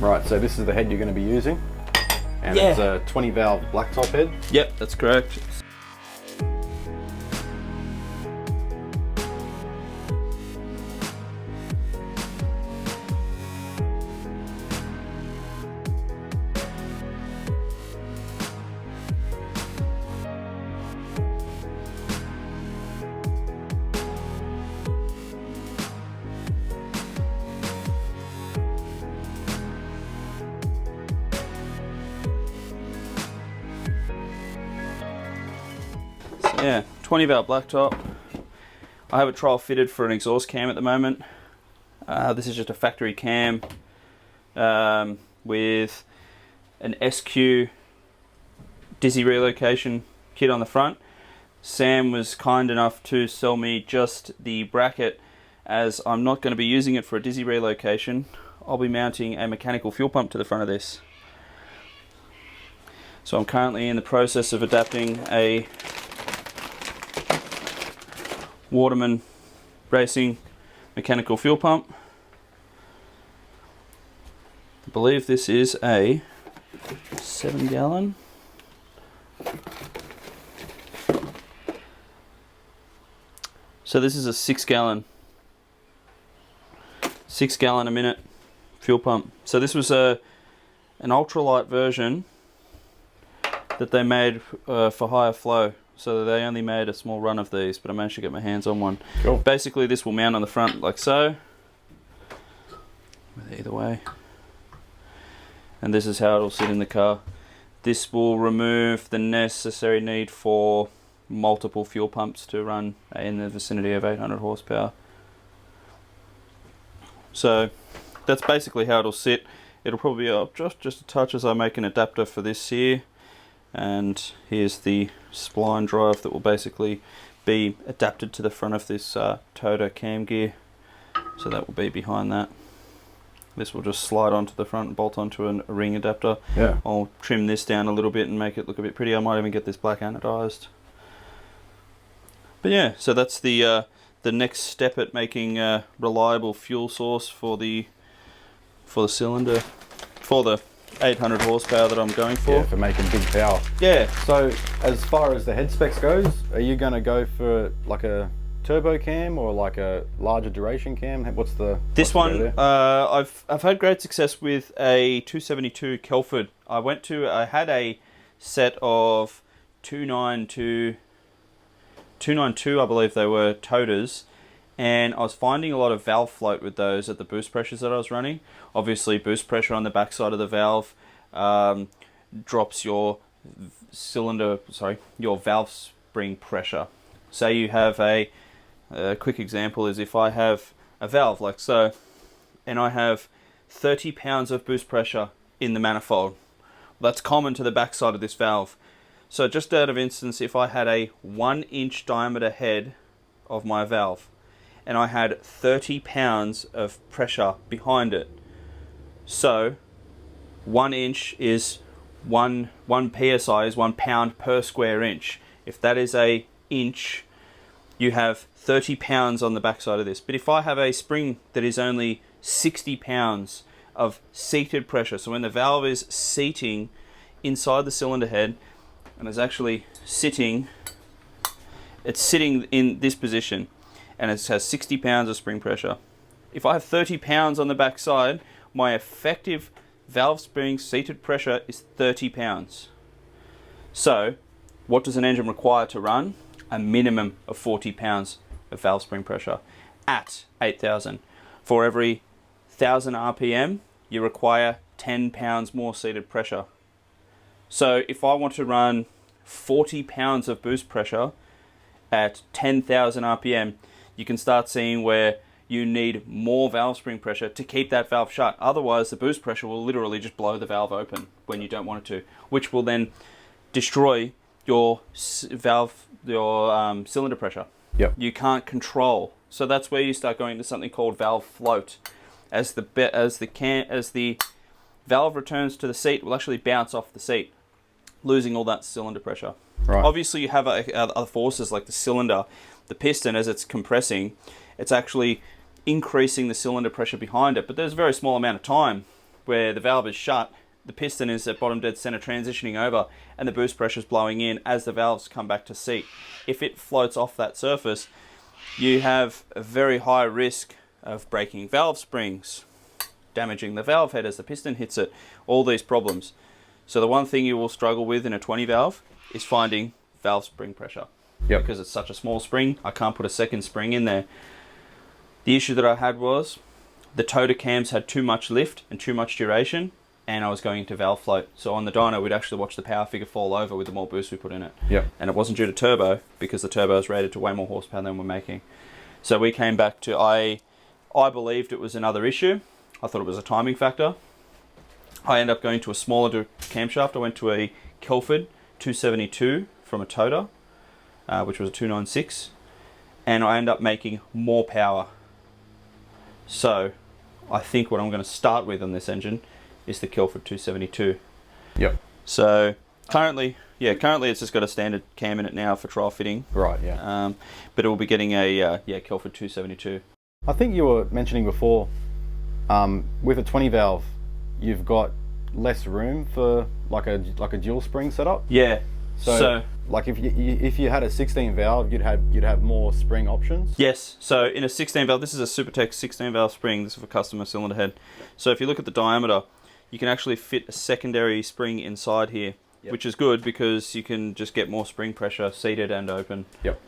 Right, so this is the head you're going to be using, and it's a 20 valve blacktop head. Yep, that's correct. Yeah, 20 valve blacktop. I have a trial fitted for an exhaust cam at the moment. This is just a factory cam with an SQ dizzy relocation kit on the front. Sam was kind enough to sell me just the bracket, as I'm not going to be using it for a dizzy relocation. I'll be mounting a mechanical fuel pump to the front of this. So I'm currently in the process of adapting a Waterman Racing mechanical fuel pump. I believe this is a 7 gallon. So this is a 6 gallon a minute fuel pump. So this was an ultralight version that they made for higher flow. So they only made a small run of these, but I managed to get my hands on one. Cool. Basically, this will mount on the front like so, with either way. And this is how it'll sit in the car. This will remove the necessary need for multiple fuel pumps to run in the vicinity of 800 horsepower. So that's basically how it'll sit. It'll probably be up just a touch as I make an adapter for this here. And here's the spline drive that will basically be adapted to the front of this Toyota cam gear. So that will be behind that. This will just slide onto the front and bolt onto a ring adapter. Yeah. I'll trim this down a little bit and make it look a bit pretty. I might even get this black anodized. But yeah, so that's the next step at making a reliable fuel source for the cylinder, for the 800 horsepower that I'm going for. Yeah, for making big power. Yeah. So as far as the head specs goes, are you going to go for like a turbo cam or like a larger duration cam? What's the I've had great success with a 272 Kelford. I had a set of 292 I believe they were Toyotas, and I was finding a lot of valve float with those at the boost pressures that I was running. Obviously, boost pressure on the backside of the valve drops your your valve spring pressure. Say you have a quick example is if I have a valve like so, and I have 30 pounds of boost pressure in the manifold. That's common to the backside of this valve. So just out of instance, if I had a 1-inch diameter head of my valve, and I had 30 pounds of pressure behind it. So 1 inch is 1 psi is 1 pound per square inch. If that is a inch, you have 30 pounds on the backside of this. But if I have a spring that is only 60 pounds of seated pressure, so when the valve is seating inside the cylinder head and is actually sitting, it's sitting in this position, and it has 60 pounds of spring pressure. If I have 30 pounds on the back side, my effective valve spring seated pressure is 30 pounds. So, what does an engine require to run? A minimum of 40 pounds of valve spring pressure at 8,000. For every 1,000 RPM, you require 10 pounds more seated pressure. So, if I want to run 40 pounds of boost pressure at 10,000 RPM, you can start seeing where you need more valve spring pressure to keep that valve shut. Otherwise, the boost pressure will literally just blow the valve open when you don't want it to, which will then destroy your cylinder pressure. Yep. You can't control. So that's where you start going to something called valve float. As the valve returns to the seat, it will actually bounce off the seat, losing all that cylinder pressure. Right. Obviously, you have other forces like the cylinder, the piston, as it's compressing, it's actually increasing the cylinder pressure behind it, but there's a very small amount of time where the valve is shut, the piston is at bottom dead center transitioning over, and the boost pressure is blowing in as the valves come back to seat. If it floats off that surface, you have a very high risk of breaking valve springs, damaging the valve head as the piston hits it, all these problems. So the one thing you will struggle with in a 20 valve is finding valve spring pressure. Yep. Because it's such a small spring, I can't put a second spring in there. The issue that I had was the toter cams had too much lift and too much duration, and I was going into valve float. So on the dyno, we'd actually watch the power figure fall over with the more boost we put in it. Yep. And it wasn't due to turbo, because the turbo is rated to way more horsepower than we're making. So we came back to, I believed it was another issue. I thought it was a timing factor. I ended up going to a smaller camshaft. I went to a Kelford 272 from a toter, which was a 296. And I ended up making more power. So I think what I'm going to start with on this engine is the Kelford 272. Yep. So currently it's just got a standard cam in it now for trial fitting. Right, yeah. But it will be getting a Kelford 272. I think you were mentioning before, with a 20 valve, you've got less room for like a dual spring setup. Yeah. So like if you had a 16 valve, you'd have more spring options. Yes. So in a 16 valve, this is a Supertech 16 valve spring. This is for customer cylinder head. So if you look at the diameter, you can actually fit a secondary spring inside here, yep. Which is good because you can just get more spring pressure seated and open. Yep.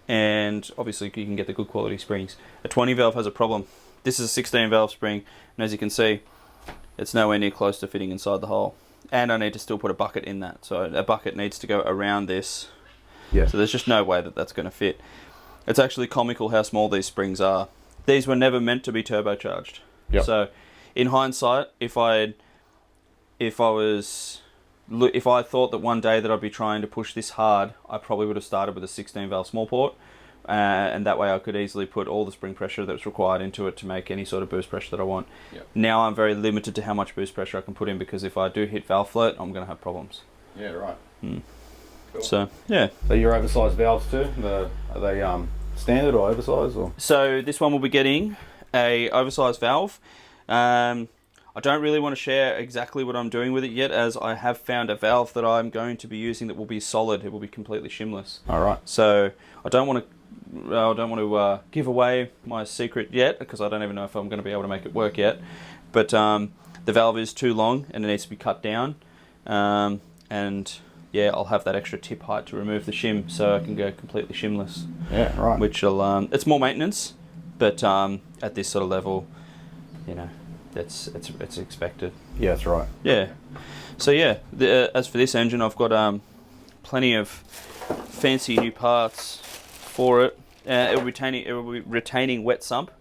And obviously you can get the good quality springs. A 20 valve has a problem. This is a 16 valve spring, and as you can see, it's nowhere near close to fitting inside the hole. And I need to still put a bucket in that. So a bucket needs to go around this. Yeah. So there's just no way that that's going to fit. It's actually comical how small these springs are. These were never meant to be turbocharged. Yep. So in hindsight, if I thought that one day that I'd be trying to push this hard, I probably would have started with a 16 valve small port. And that way I could easily put all the spring pressure that's required into it to make any sort of boost pressure that I want. Yep. Now I'm very limited to how much boost pressure I can put in, because if I do hit valve float, I'm going to have problems. Yeah, right. Cool. So, yeah. So your oversized valves too, are they standard or oversized? Or? So this one will be getting a oversized valve. I don't really want to share exactly what I'm doing with it yet, as I have found a valve that I'm going to be using that will be solid. It will be completely shimless. All right. So I don't want to give away my secret yet, because I don't even know if I'm going to be able to make it work yet. But the valve is too long and it needs to be cut down. And yeah, I'll have that extra tip height to remove the shim, so I can go completely shimless. Yeah, right. Which will it's more maintenance, but at this sort of level, you know, it's expected. Yeah, that's right. Yeah. So yeah, as for this engine, I've got plenty of fancy new parts for it. It will be retaining wet sump.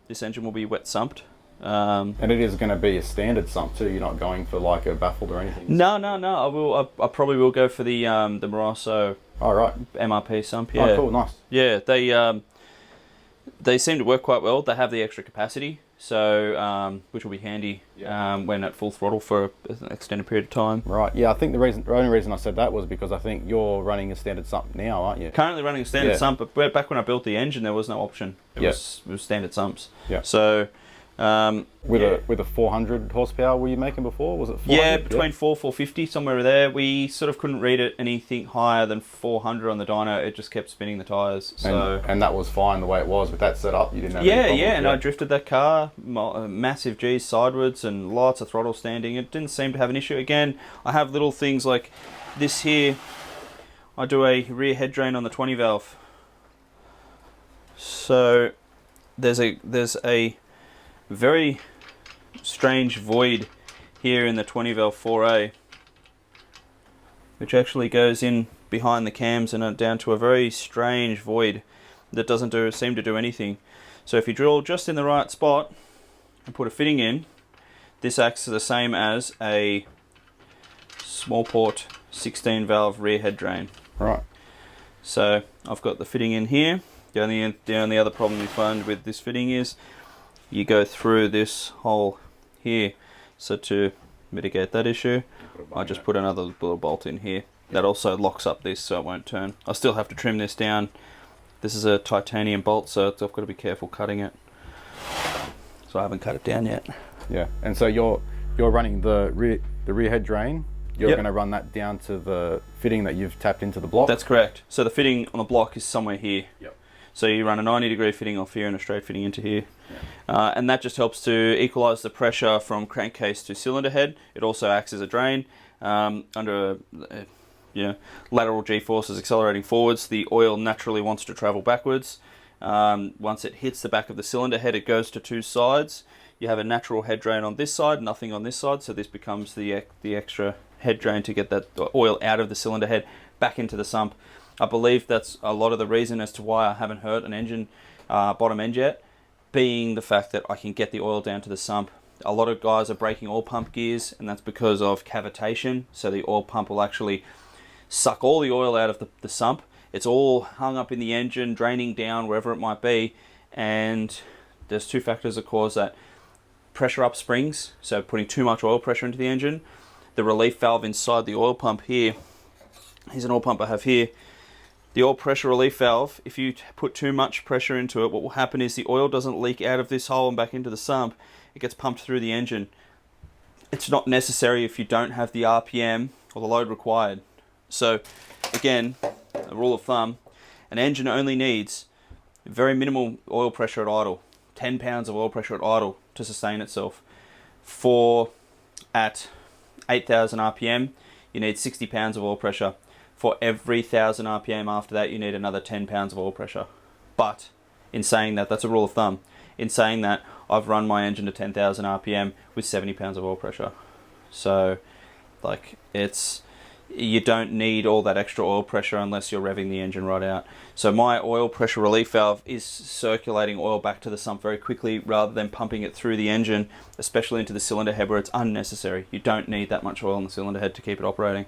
This engine will be wet sumped. And it is going to be a standard sump too. You're not going for like a baffled or anything. No. I probably will go for the Moroso. All right. MRP sump. Yeah. Oh, cool. Nice. Yeah. They seem to work quite well. They have the extra capacity, so which will be handy when at full throttle for an extended period of time. Right. Yeah. I think the only reason I said that was because I think you're running a standard sump now, aren't you? Currently running a standard sump, but back when I built the engine, there was no option. It was standard sumps. Yeah. So. With a 400 horsepower were you making before? Was it 400? Yeah, between 450, somewhere there. We sort of couldn't read it anything higher than 400 on the dyno. It just kept spinning the tyres. So and that was fine the way it was with that setup. You didn't have any problems, and I drifted that car massive G's sidewards and lots of throttle standing. It didn't seem to have an issue. Again, I have little things like this here. I do a rear head drain on the 20 valve. So there's a very strange void here in the 20 valve 4A, which actually goes in behind the cams and down to a very strange void that doesn't seem to do anything. So if you drill just in the right spot and put a fitting in, this acts the same as a small port 16 valve rear head drain. Right. So I've got the fitting in here. The only other problem we find with this fitting is you go through this hole here. So to mitigate that issue, I just put another little bolt in here. That also locks up this so it won't turn. I still have to trim this down. This is a titanium bolt, so I've got to be careful cutting it. So I haven't cut it down yet. Yeah, and so you're running the rear head drain. You're Yep. going to run that down to the fitting that you've tapped into the block. That's correct. So the fitting on the block is somewhere here. Yep. So you run a 90-degree fitting off here and a straight fitting into here. And that just helps to equalize the pressure from crankcase to cylinder head. It also acts as a drain. Under lateral G-forces accelerating forwards, the oil naturally wants to travel backwards. Once it hits the back of the cylinder head, it goes to two sides. You have a natural head drain on this side, nothing on this side, so this becomes the extra head drain to get that oil out of the cylinder head back into the sump. I believe that's a lot of the reason as to why I haven't hurt an engine bottom end yet, being the fact that I can get the oil down to the sump. A lot of guys are breaking oil pump gears, and that's because of cavitation. So the oil pump will actually suck all the oil out of the sump. It's all hung up in the engine, draining down wherever it might be, and there's two factors that cause that. Pressure up springs, so putting too much oil pressure into the engine. The relief valve inside the oil pump here, here's an oil pump I have here. The oil pressure relief valve, if you put too much pressure into it, what will happen is the oil doesn't leak out of this hole and back into the sump. It gets pumped through the engine. It's not necessary if you don't have the RPM or the load required. So again, a rule of thumb, an engine only needs very minimal oil pressure at idle, 10 pounds of oil pressure at idle to sustain itself. At 8,000 RPM, you need 60 pounds of oil pressure. For every 1,000 RPM after that, you need another 10 pounds of oil pressure. But in saying that, that's a rule of thumb. In saying that, I've run my engine to 10,000 RPM with 70 pounds of oil pressure. So, you don't need all that extra oil pressure unless you're revving the engine right out. So my oil pressure relief valve is circulating oil back to the sump very quickly rather than pumping it through the engine, especially into the cylinder head where it's unnecessary. You don't need that much oil in the cylinder head to keep it operating.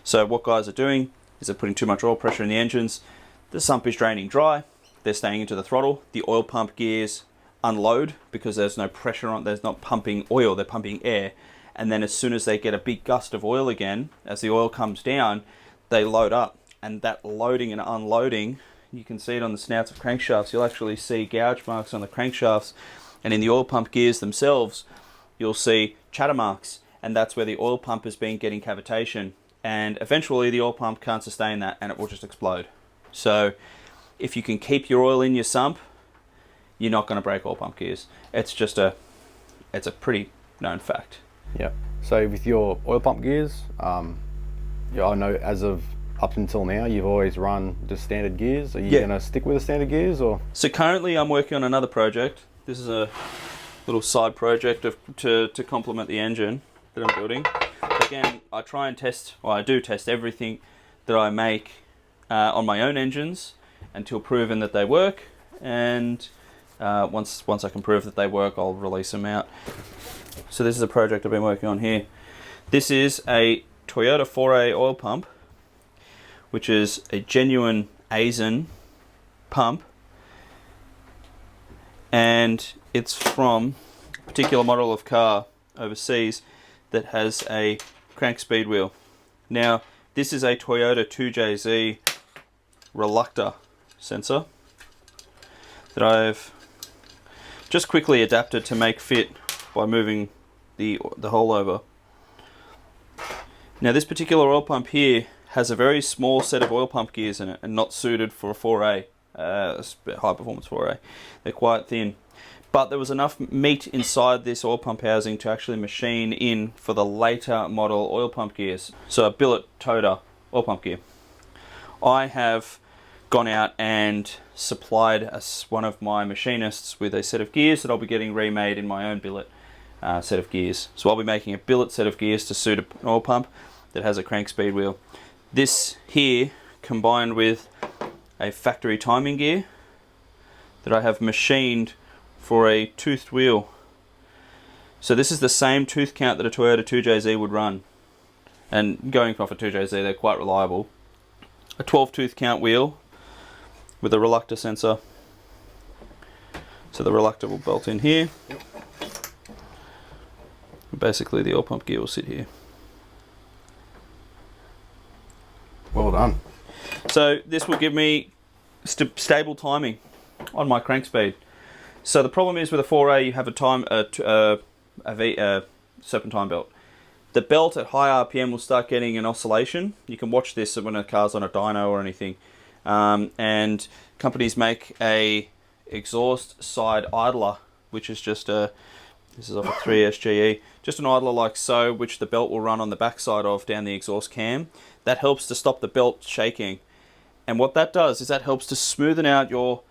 So what guys are doing is they're putting too much oil pressure in the engines. The sump is draining dry. They're staying into the throttle. The oil pump gears unload because there's no pressure on. There's not pumping oil. They're pumping air. And then as soon as they get a big gust of oil again, as the oil comes down, they load up. And that loading and unloading, you can see it on the snouts of crankshafts. You'll actually see gouge marks on the crankshafts. And in the oil pump gears themselves, you'll see chatter marks. And that's where the oil pump has been getting cavitation. And eventually the oil pump can't sustain that and it will just explode. So if you can keep your oil in your sump, you're not going to break oil pump gears. It's a pretty known fact. Yeah. So with your oil pump gears, I know as of up until now, you've always run just standard gears. Are you going to stick with the standard gears, or? So currently I'm working on another project. This is a little side project to complement the engine that I'm building. Again, I do test everything that I make on my own engines until proven that they work. And once I can prove that they work, I'll release them out. So this is a project I've been working on here. This is a Toyota 4A oil pump, which is a genuine Aisin pump, and it's from a particular model of car overseas that has a crank speed wheel. Now, this is a Toyota 2JZ reluctor sensor that I've just quickly adapted to make fit by moving the hole over. Now, this particular oil pump here has a very small set of oil pump gears in it and not suited for a 4A, high performance 4A. They're quite thin. But there was enough meat inside this oil pump housing to actually machine in for the later model oil pump gears. So a billet toter oil pump gear. I have gone out and supplied one of my machinists with a set of gears that I'll be getting remade in my own billet set of gears. So I'll be making a billet set of gears to suit an oil pump that has a crank speed wheel. This here combined with a factory timing gear that I have machined for a toothed wheel. So this is the same tooth count that a Toyota 2JZ would run. And going off a 2JZ, they're quite reliable. A 12 tooth count wheel with a reluctor sensor. So the reluctor will bolt in here. Yep. Basically the oil pump gear will sit here. Well done. So this will give me stable timing on my crank speed. So the problem is with a 4A, you have a serpentine belt. The belt at high RPM will start getting an oscillation. You can watch this when a car's on a dyno or anything. And companies make a exhaust side idler, which is just this is off a 3SGE, just an idler like so, which the belt will run on the backside of down the exhaust cam. That helps to stop the belt shaking. And what that does is that helps to smoothen out your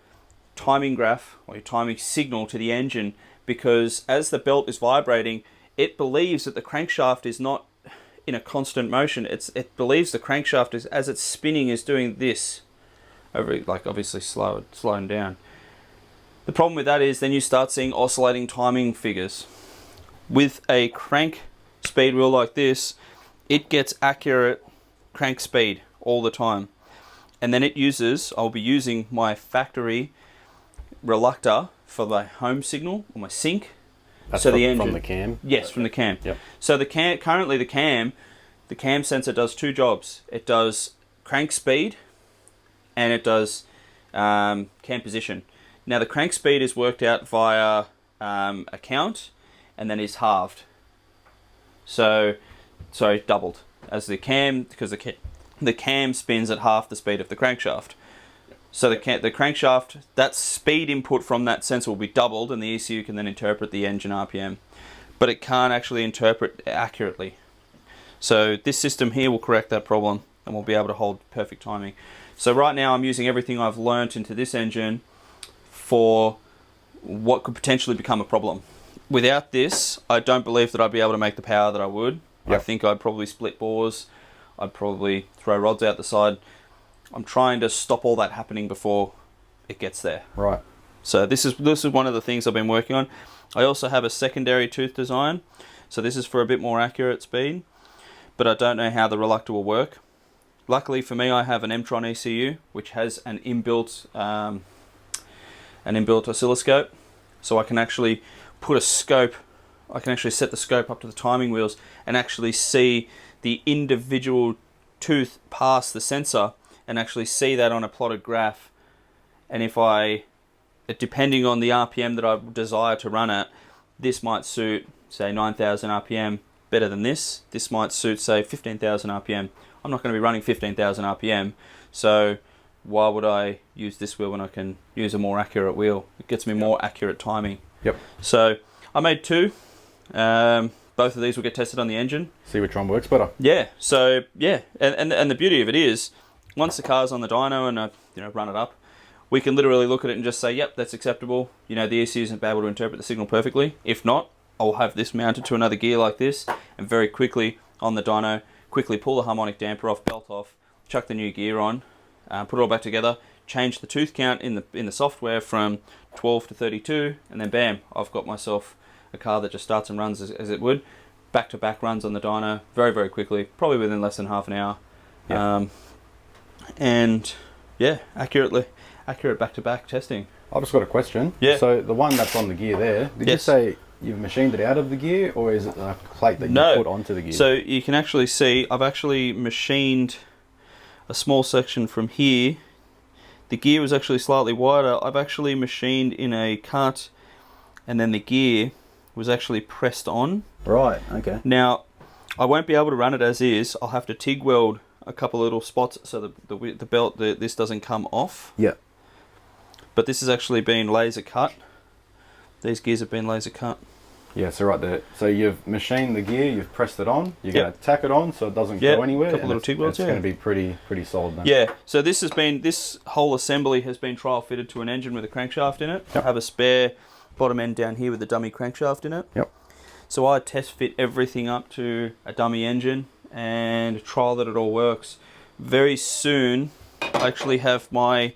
timing graph or your timing signal to the engine, because as the belt is vibrating, it believes that the crankshaft is not in a constant motion. It believes the crankshaft is, as it's spinning, is doing this over, like obviously slowing down. The problem with that is then you start seeing oscillating timing figures. With a crank speed wheel like this, it gets accurate crank speed all the time. And then I'll be using my factory reluctor for my home signal or my sync. That's so the engine, from the cam? Yes, from the cam. Yep. So currently the cam sensor does two jobs. It does crank speed and it does cam position. Now the crank speed is worked out via a count and then is halved. Doubled. As the cam, because the cam spins at half the speed of the crankshaft. So the crankshaft, that speed input from that sensor will be doubled, and the ECU can then interpret the engine RPM. But it can't actually interpret accurately. So this system here will correct that problem, and we'll be able to hold perfect timing. So right now I'm using everything I've learnt into this engine for what could potentially become a problem. Without this, I don't believe that I'd be able to make the power that I would. Yep. I think I'd probably split bores. I'd probably throw rods out the side. I'm trying to stop all that happening before it gets there. Right. So this is one of the things I've been working on. I also have a secondary tooth design. So this is for a bit more accurate speed, but I don't know how the reluctor will work. Luckily for me, I have an Mtron ECU, which has an inbuilt oscilloscope. So I can actually put a scope, I can actually set the scope up to the timing wheels and actually see the individual tooth past the sensor and actually see that on a plotted graph. And if depending on the RPM that I desire to run at, this might suit, say, 9,000 RPM better than this. This might suit, say, 15,000 RPM. I'm not going to be running 15,000 RPM, so why would I use this wheel when I can use a more accurate wheel? It gets me more accurate timing. Yep. So I made two. Both of these will get tested on the engine. See which one works better. Yeah. So yeah, and the beauty of it is, once the car's on the dyno and I run it up, we can literally look at it and just say, yep, that's acceptable. The ECU isn't able to interpret the signal perfectly. If not, I'll have this mounted to another gear like this, and very quickly on the dyno, quickly pull the harmonic damper off, belt off, chuck the new gear on, put it all back together, change the tooth count in the software from 12 to 32, and then bam, I've got myself a car that just starts and runs as it would. Back-to-back runs on the dyno very, very quickly, probably within less than half an hour. Yeah. And yeah, accurate back-to-back testing. I've just got a question. Yeah. So the one that's on the gear there, did you say you've machined it out of the gear, or is it a plate that you put onto the gear? So you can actually see I've actually machined a small section from here. The gear was actually slightly wider. I've actually machined in a cut, and then the gear was actually pressed on. Right, okay. Now, I won't be able to run it as is. I'll have to TIG weld a couple of little spots so the belt, this doesn't come off. Yeah. But this has actually been laser cut. These gears have been laser cut. Yeah, so right there. So you've machined the gear, you've pressed it on, you're going to tack it on so it doesn't go anywhere. A couple little TIG welds, It's going to be pretty solid then. Yeah, so this whole assembly has been trial fitted to an engine with a crankshaft in it. Yep. I have a spare bottom end down here with a dummy crankshaft in it. Yep. So I test fit everything up to a dummy engine and trial that it all works. Very soon, I actually have my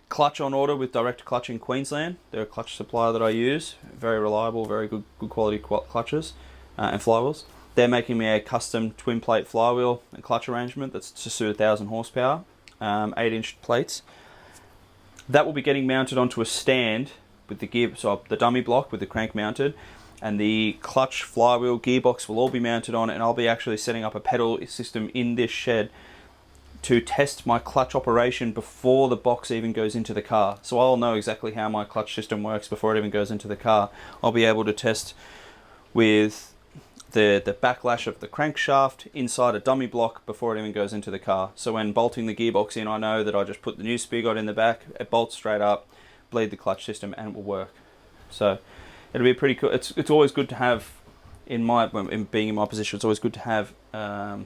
clutch on order with Direct Clutch in Queensland. They're a clutch supplier that I use. Very reliable, very good quality clutches and flywheels. They're making me a custom twin plate flywheel and clutch arrangement that's to suit 1,000 horsepower, 8-inch plates. That will be getting mounted onto a stand with the gear, so the dummy block with the crank mounted, and the clutch, flywheel, gearbox will all be mounted on it, and I'll be actually setting up a pedal system in this shed to test my clutch operation before the box even goes into the car. So I'll know exactly how my clutch system works before it even goes into the car. I'll be able to test with the backlash of the crankshaft inside a dummy block before it even goes into the car. So when bolting the gearbox in, I know that I just put the new spigot in the back, it bolts straight up, bleed the clutch system, and it will work. So it'll be pretty cool. It's always good to have, being in my position, it's always good to have a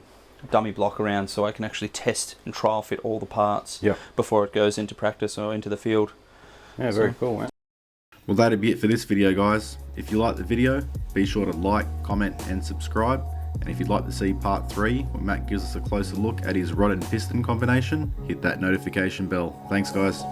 dummy block around so I can actually test and trial fit all the parts before it goes into practice or into the field. Yeah, very cool, man. Well, that'd be it for this video, guys. If you liked the video, be sure to like, comment and subscribe. And if you'd like to see part 3, where Matt gives us a closer look at his rod and piston combination, hit that notification bell. Thanks, guys.